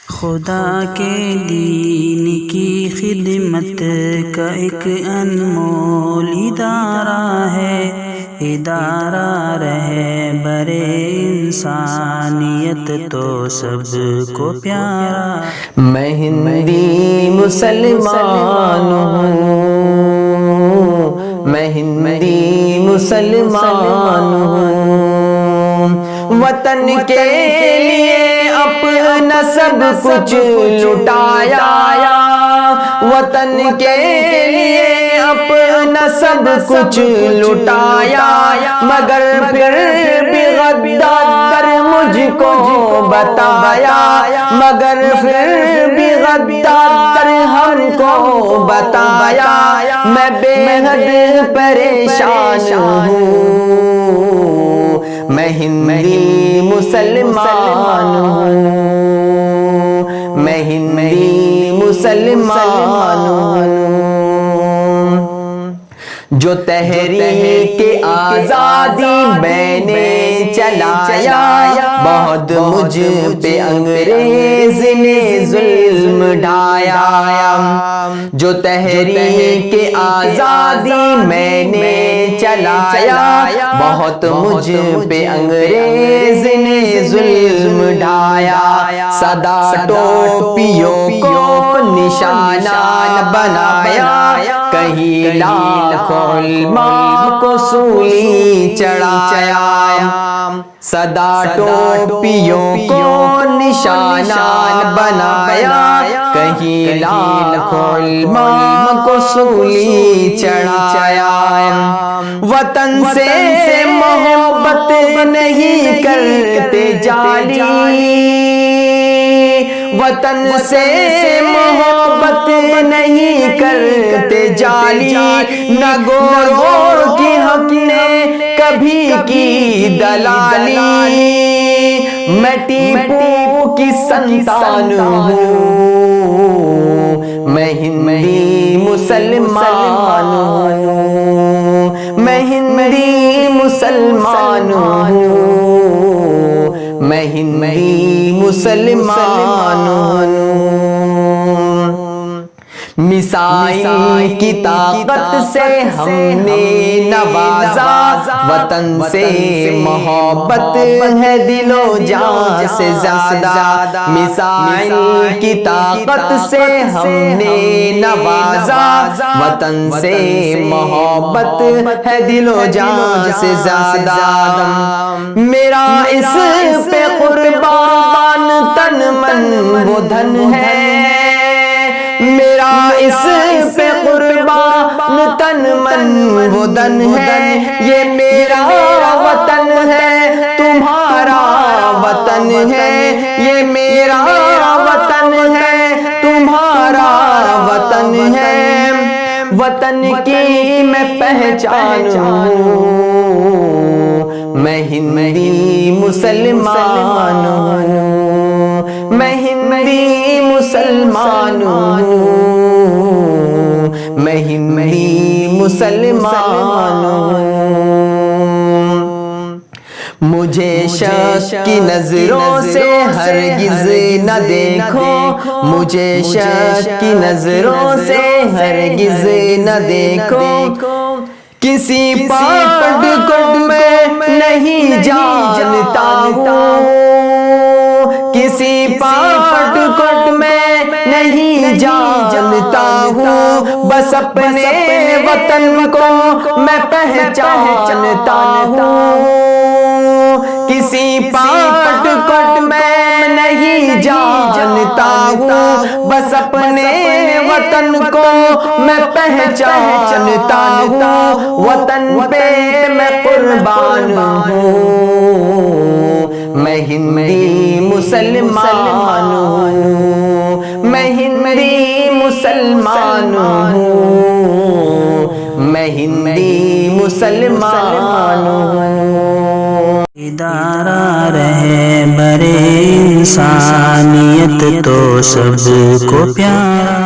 خدا کے دین کی خدمت کا ایک انمول ادارہ ہے، ادارہ رہبر انسانیت تو سب کو پیارا۔ میں ہندی مسلمان ہوں، میں ہندی مسلمان ہوں، وطن کے لیے اپنا سب کچھ لٹایا، وطن کے لیے اپنا سب کچھ لٹایا، مگر پھر بھی غدار مجھ کو بتایا، مگر پھر بھی غدار ہم کو بتایا، میں بے حد پریشان ہوں، میں ہندی مسلمان ہوں، میں ہندی مسلمان ہوں، جو تحریک آزادی میں نے چلایا، بہت مجھ پہ انگریز نے ظلم ڈھایا، جو تحریک آزادی میں نے چلایا، بہت مجھ پہ انگریز نے ظلم ڈھایا، سدا ٹوپیوں کو نشانہ بنایا، کہیں لاکھوں علماء کو سولی چڑھایا، سدا ٹوپیوں کو نشانہ بنایا، کہیں لاکھوں علماء کو سولی چڑھایا، وطن سے محبت نہیں کرتے جالی، وطن سے محبت نہیں کرتے جالی، نہ گوروں کی ہم نے کبھی کی دلالی، میں ٹیپو کی سنتان ہوں، میں ہندی مسلمان ہوں، میں ہندی مسلمان ہوں، میں ہندی مسلمان ہوں، میسائل کی طاقت سے ہم نے نوازا، وطن سے محبت ہے دل و جان سے زیادہ، میسائل کی طاقت سے ہم نے نوازا، وطن سے محبت ہے دل و جان سے زیادہ، میرا اس پہ قربان تن من وہ دھن ہے، میرا اس پہ قربان تن من وہ دن ہے، یہ میرا وطن ہے تمہارا وطن ہے، یہ میرا وطن ہے تمہارا وطن ہے، وطن کی میں پہچان ہوں، میں ہندی مسلمان ہوں، میں ہندی مسلمان ہوں، میں ہندی مسلمان ہوں، مجھے شک کی نظروں سے ہرگز نہ دیکھو، مجھے شک کی نظروں سے ہرگز نہ دیکھو، کسی پارٹ کو میں نہیں جانتا ہوں، کسی پارٹ کو میں نہیں جانتا ہوں، بس اپنے وطن کو میں پہچانتا ہوں، کسی پارٹ کو میں نہیں جانتا ہوں، بس اپنے وطن کو میں پہچانتا ہوں، وطن پہ میں قربان ہوں، میں ہندی مسلمان ہوں، میں ہندی مسلمان ہوں، میں ہندی مسلمان ہوں، ادارہ رہبر انسانیت تو سب کو پیارا۔